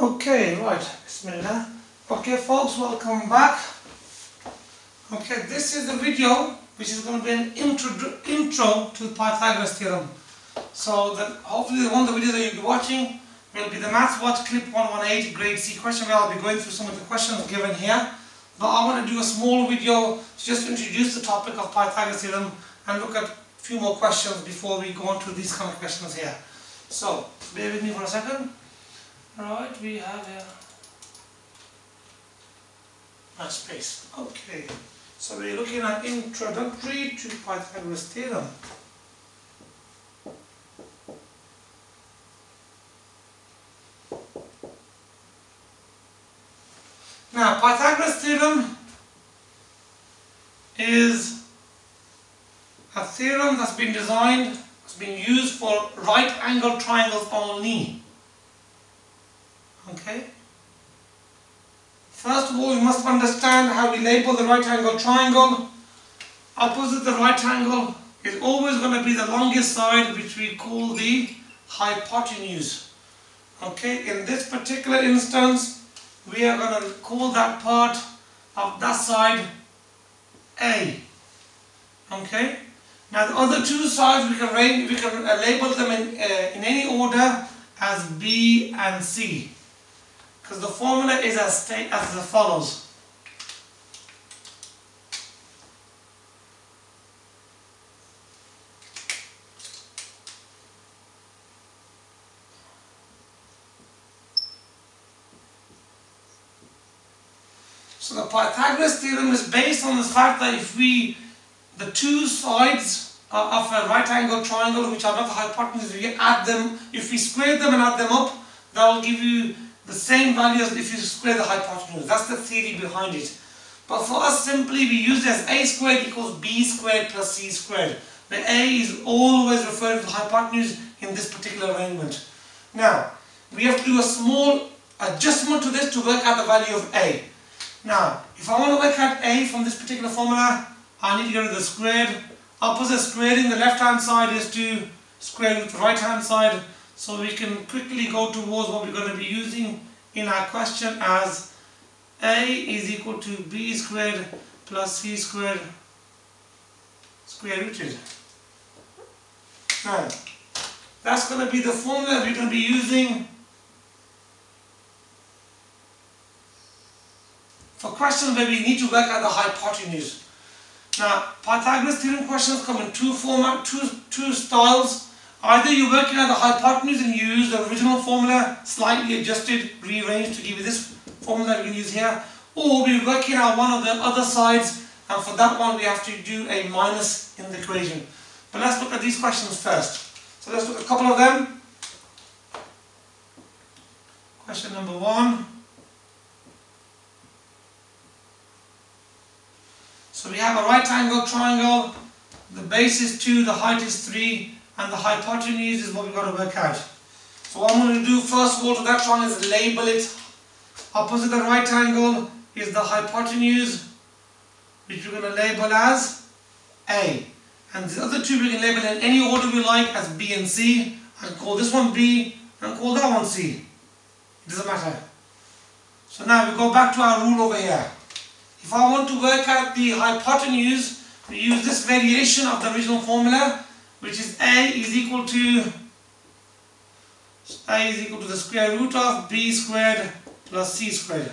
Okay, right, Bismillah. Okay folks, welcome back. Okay, this is the video which is going to be an intro to Pythagoras theorem. So hopefully one of the videos that you'll be watching will be the Mathswatch clip 118 grade C question, where I'll be going through some of the questions given here. But I want to do a small video to just introduce the topic of Pythagoras theorem and look at a few more questions before we go on to these kind of questions here. So, bear with me for a second. Right, we have here a space. Okay, so we're looking at introductory to Pythagoras theorem. Now, Pythagoras theorem is a theorem that's been designed, it's been used for right angle triangles only. Okay. First of all, we must understand how we label the right angle triangle. Opposite the right angle is always going to be the longest side, which we call the hypotenuse. Okay, in this particular instance, we are going to call that part of that side A. Okay. Now the other two sides we can label them in any order as B and C, because the formula is as follows. So the Pythagoras theorem is based on the fact that if the two sides of a right angle triangle, which are not the hypotenuse, if we square them and add them up, that will give you the same value as if you square the hypotenuse. That's the theory behind it. But for us, simply we use it as a squared equals b squared plus c squared. The a is always referring to the hypotenuse in this particular arrangement. Now, we have to do a small adjustment to this to work out the value of a. Now, if I want to work out a from this particular formula, I need to get rid of the squared. Opposite squaring the left hand side is to square root the right hand side. So we can quickly go towards what we're going to be using in our question as a is equal to b squared plus c squared square rooted. Now, that's going to be the formula we're going to be using for questions where we need to work out the hypotenuse. Now, Pythagoras theorem questions come in two styles. Either you're working out the hypotenuse and you use the original formula, slightly adjusted, rearranged to give you this formula that we can use here, or we're working out one of the other sides, and for that one we have to do a minus in the equation. But let's look at these questions first. So let's look at a couple of them. Question number 1. So we have a right angle triangle, the base is 2, the height is 3, and the hypotenuse is what we've got to work out. So what I'm going to do first of all to that triangle is label it. Opposite the right angle is the hypotenuse, which we're going to label as A. And the other two we can label in any order we like as B and C. I can call this one B and call that one C. It doesn't matter. So now we go back to our rule over here. If I want to work out the hypotenuse, we use this variation of the original formula, which is a is equal to the square root of b squared plus c squared.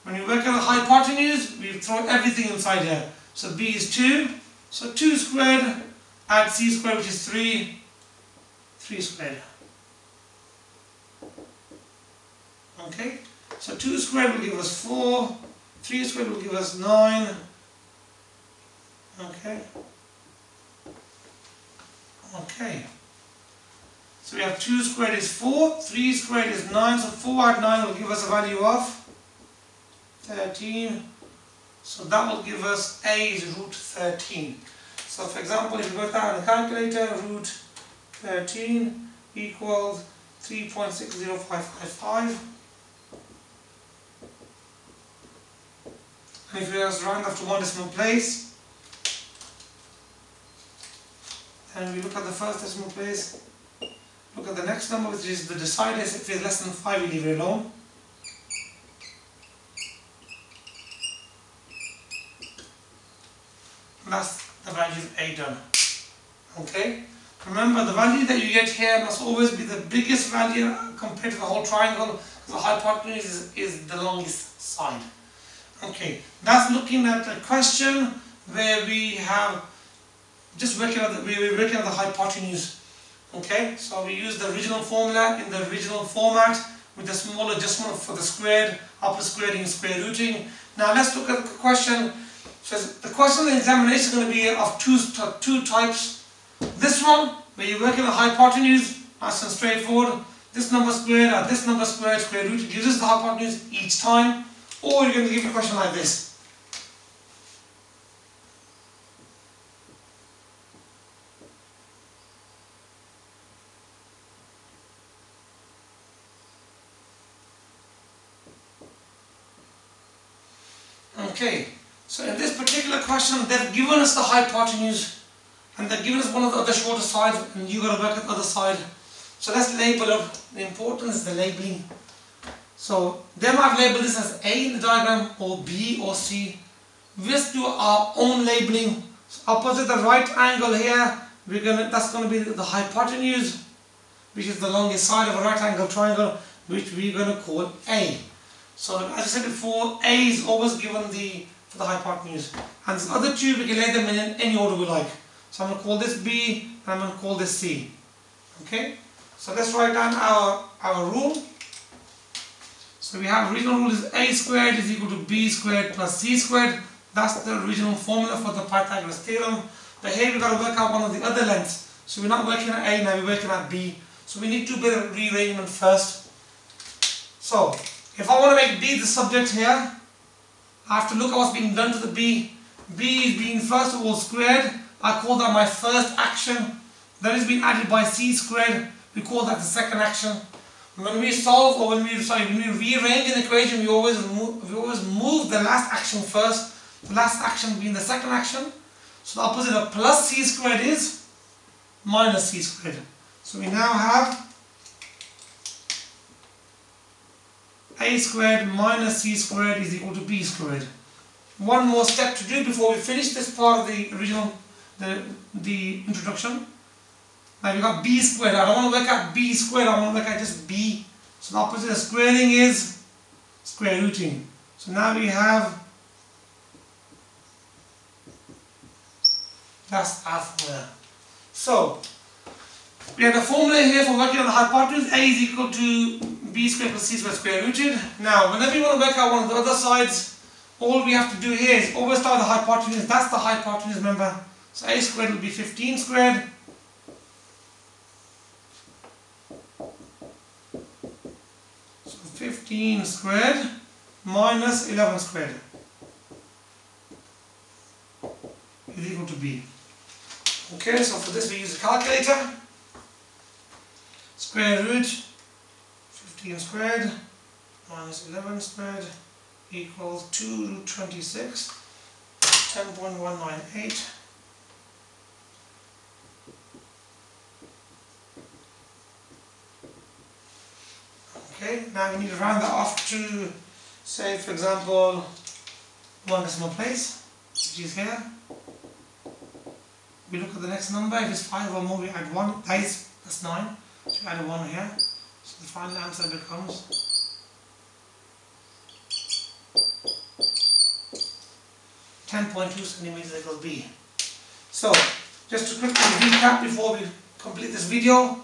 When you work out the hypotenuse, we throw everything inside here. So b is 2, so 2 squared, add c squared, which is 3 squared. Okay, so 2 squared will give us 4, 3 squared will give us 9. Okay, so we have 2 squared is 4, 3 squared is 9, so 4 add 9 will give us a value of 13. So that will give us a is root 13. So for example, if you work that on a calculator, root 13 equals 3.60555. And if we just round off to one decimal place, and we look at the first decimal place, look at the next number, which is the decider. If it's less than 5, we leave it alone. and that's the value of A done. Okay? Remember, the value that you get here must always be the biggest value compared to the whole triangle, because the hypotenuse is the longest side. Okay, that's looking at a question where we have just working out the hypotenuse. Okay, so we use the original formula in the original format with a small adjustment for the squared, upper squaring and square rooting. Now let's look at the question. So the question in the examination is going to be of two types. This one, where you're working the hypotenuse, nice and straightforward. This number squared or this number squared, square root gives us the hypotenuse each time. Or you're going to give a question like this. Okay, so in this particular question, they've given us the hypotenuse and they've given us one of the other shorter sides, and you've got to work at the other side. So let's label it. The importance is the labeling. So they might label this as A in the diagram, or B or C. We just do our own labeling. So opposite the right angle here, that's going to be the hypotenuse, which is the longest side of a right angle triangle, which we're going to call A. So as I said before, A is always given for the hypotenuse. And the other two, we can lay them in any order we like. So I'm going to call this B, and I'm going to call this C. Okay? So let's write down our rule. So we have original rule is A squared is equal to B squared plus C squared. That's the original formula for the Pythagoras theorem. But here we've got to work out one of the other lengths. So we're not working at A now, we're working at B. So we need to do a rearrangement first. So if I want to make B the subject here, I have to look at what's being done to the B. B is being first of all squared. I call that my first action. That is being added by C squared. We call that the second action. When we solve, or when we rearrange an equation, we always move the last action first. The last action being the second action. So the opposite of plus C squared is minus C squared. So we now have A squared minus C squared is equal to B squared. One more step to do before we finish this part of the original, the introduction. Now we got B squared. I don't want to work out B squared, I want to work out just B. So the opposite of squaring is square rooting. So now we have, that's our formula. So we have the formula here for working on the hypotenuse. A is equal to B squared plus C squared square rooted. Now whenever you want to work out one of the other sides, all we have to do here is always start with the hypotenuse. That's the hypotenuse, remember. So A squared will be 15 squared. So 15 squared minus 11 squared is equal to B. Okay, so for this we use a calculator. Square root 15 squared minus 11 squared equals 2 root 26, 10.198. Okay, now we need to round that off to, say for example, 1 decimal place, which is here. We look at the next number. If it's 5 or more, we add 1. That's 9. So we add a 1 here. So the final answer becomes 10.2 centimeters equals B. So, just to quickly recap before we complete this video.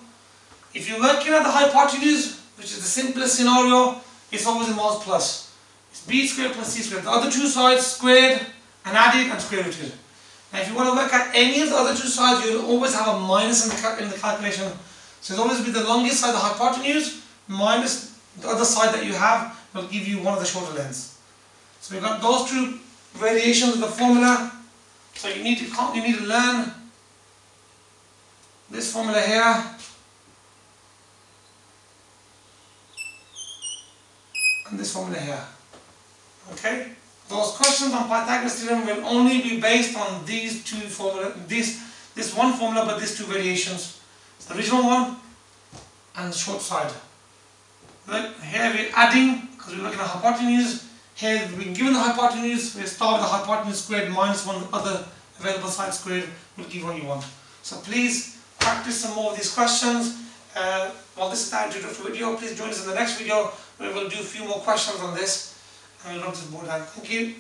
If you're working at the hypotenuse, which is the simplest scenario, it's always involves plus. It's B squared plus C squared. The other two sides squared and added and square rooted. Now if you want to work at any of the other two sides, you'll always have a minus in the calculation. So it'll always be the longest side, the hypotenuse, minus the other side that you have will give you one of the shorter lengths. So we've got those two variations of the formula. So you need to learn this formula here. And this formula here. Okay? Those questions on Pythagoras theorem will only be based on these two formula, this one formula, but these two variations. It's the original one and the short side. Look, here we're adding, because we're looking at hypotenuse. Here we've been given the hypotenuse, we start with the hypotenuse squared minus one other available side squared will give what you want. So please practice some more of these questions. Well, this is the introductory video. Please join us in the next video where we'll do a few more questions on this and we'll run this board down. Thank you.